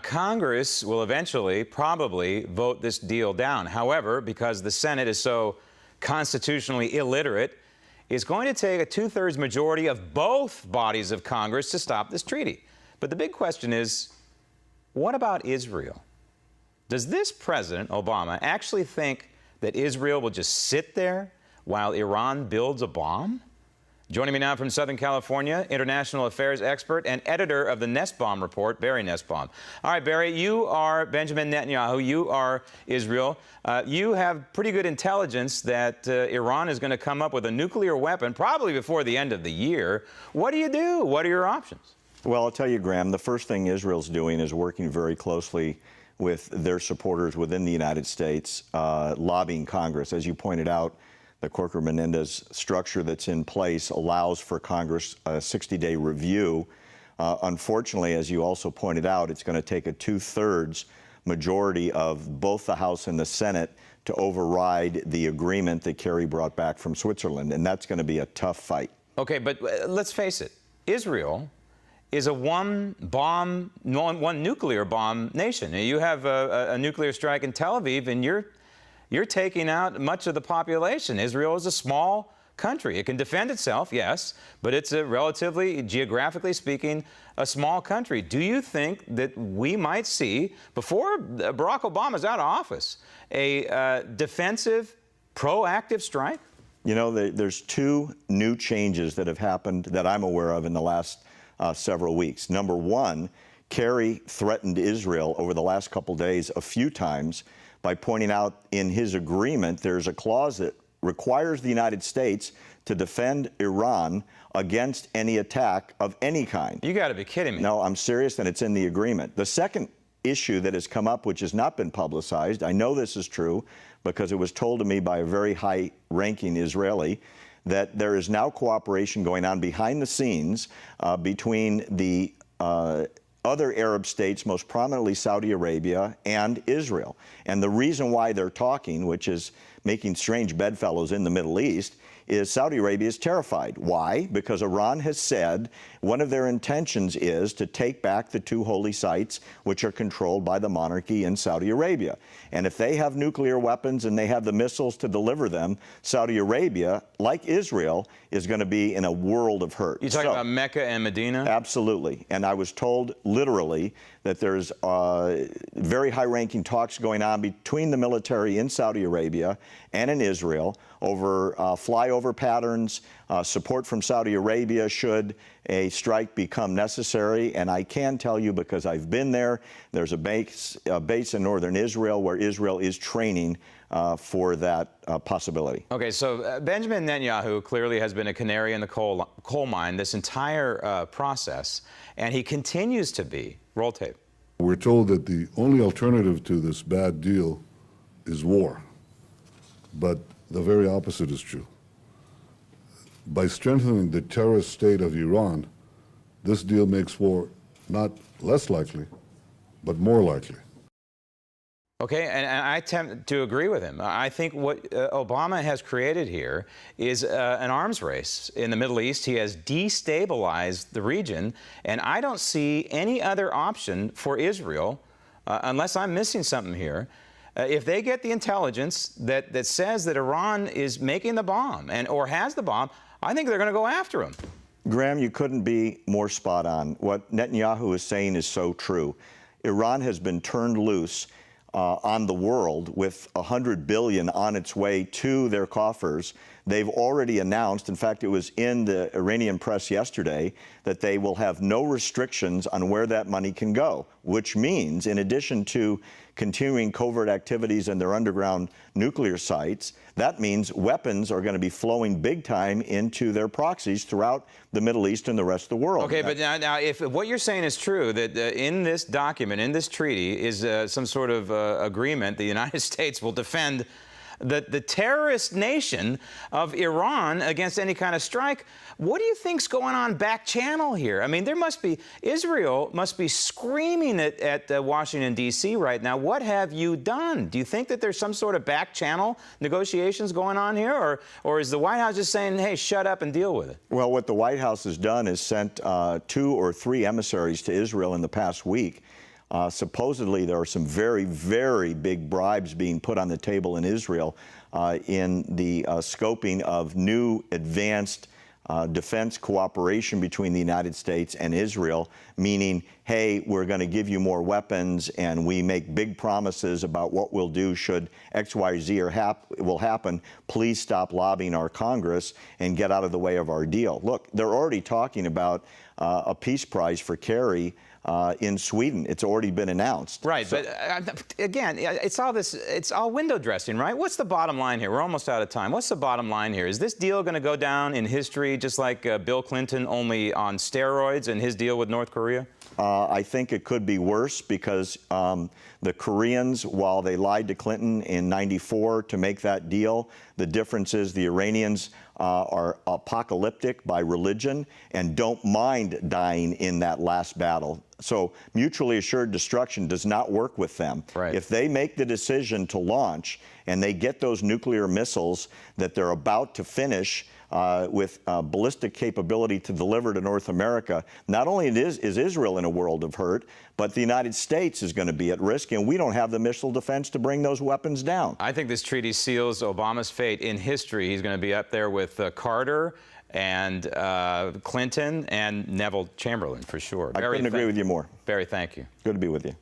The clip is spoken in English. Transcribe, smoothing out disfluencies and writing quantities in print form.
Congress will eventually probably vote this deal down. However, because the Senate is so constitutionally illiterate, it's going to take a two-thirds majority of both bodies of Congress to stop this treaty. But the big question is, what about Israel? Does this President Obama actually think that Israel will just sit there while Iran builds a bomb? Joining me now from Southern California, international affairs expert and editor of the Nussbaum Report, Barry Nussbaum. All right, Barry, you are Benjamin Netanyahu. You are Israel. You have pretty good intelligence that Iran is going to come up with a nuclear weapon probably before the end of the year. What do you do? What are your options? Well, I'll tell you, Graham, the first thing Israel's doing is working very closely with their supporters within the United States, lobbying Congress. As you pointed out, the Corker-Menendez structure that's in place allows for Congress a 60-day review. Unfortunately, as you also pointed out, it's going to take a two-thirds majority of both the House and the Senate to override the agreement that Kerry brought back from Switzerland, and that's going to be a tough fight. Okay, but let's face it. Israel is a one nuclear bomb nation. You have a nuclear strike in Tel Aviv, and you're taking out much of the population. Israel is a small country. It can defend itself, yes, but it's a relatively, geographically speaking, a small country. Do you think that we might see, before Barack Obama's out of office, a defensive, proactive strike? You know, there's two new changes that have happened that I'm aware of in the last several weeks. Number one, Kerry threatened Israel over the last couple days a few times by pointing out in his agreement there's a clause that requires the United States to defend Iran against any attack of any kind. You got to be kidding me. No, I'm serious, and it's in the agreement. The second issue that has come up, which has not been publicized, I know this is true because it was told to me by a very high-ranking Israeli, that there is now cooperation going on behind the scenes between the other Arab states, most prominently Saudi Arabia and Israel. And the reason why they're talking, which is making strange bedfellows in the Middle East, is Saudi Arabia is terrified. Why? Because Iran has said one of their intentions is to take back the two holy sites which are controlled by the monarchy in Saudi Arabia. And if they have nuclear weapons and they have the missiles to deliver them, Saudi Arabia, like Israel, is going to be in a world of hurt. You're talking about Mecca and Medina? Absolutely. And I was told literally that there's very high-ranking talks going on between the military in Saudi Arabia and in Israel over flyover patterns, support from Saudi Arabia should a strike become necessary. And I can tell you, because I've been there, there's a base in northern Israel where Israel is training for that possibility. Okay, so Benjamin Netanyahu clearly has been a canary in the coal mine this entire process, and he continues to be. Roll tape. We're told that the only alternative to this bad deal is war, but the very opposite is true. By strengthening the terrorist state of Iran, this deal makes war not less likely, but more likely. Okay, and I tend to agree with him. I think what Obama has created here is an arms race in the Middle East. He has destabilized the region, and I don't see any other option for Israel, unless I'm missing something here. If they get the intelligence that says that Iran is making the bomb or has the bomb, I think they're going to go after him. Graham, you couldn't be more spot on. What Netanyahu is saying is so true. Iran has been turned loose on the world with $100 billion on its way to their coffers. They've already announced, in fact, it was in the Iranian press yesterday, that they will have no restrictions on where that money can go, which means, in addition to continuing covert activities in their underground nuclear sites, that means weapons are going to be flowing big time into their proxies throughout the Middle East and the rest of the world. Okay, but now if what you're saying is true, that in this document, in this treaty, is some sort of agreement, the United States will defend the terrorist nation of Iran against any kind of strike. What do you think's going on back channel here? I mean, Israel must be screaming at Washington, D.C. right now. What have you done? Do you think that there's some sort of back channel negotiations going on here? Or is the White House just saying, hey, shut up and deal with it? Well, what the White House has done is sent 2 or 3 emissaries to Israel in the past week. Supposedly, there are some very, very big bribes being put on the table in Israel in the scoping of new advanced defense cooperation between the United States and Israel, meaning, hey, we're going to give you more weapons, and we make big promises about what we'll do should X, Y, Z will happen. Please stop lobbying our Congress and get out of the way of our deal. Look, they're already talking about a peace prize for Kerry in Sweden. It's already been announced. Right, so, but again, it's all window dressing, right? What's the bottom line here? We're almost out of time. What's the bottom line here? Is this deal going to go down in history just like Bill Clinton, only on steroids, and his deal with North Korea? I think it could be worse because the Koreans, while they lied to Clinton in '94 to make that deal, the difference is the Iranians are apocalyptic by religion and don't mind dying in that last battle. So mutually assured destruction does not work with them. Right. If they make the decision to launch and they get those nuclear missiles that they're about to finish with ballistic capability to deliver to North America, not only is Israel in a world of hurt, but the United States is going to be at risk, and we don't have the missile defense to bring those weapons down. I think this treaty seals Obama's fate in history. He's going to be up there with Carter and Clinton and Neville Chamberlain, for sure. I couldn't agree with you more. Barry, thank you. Good to be with you.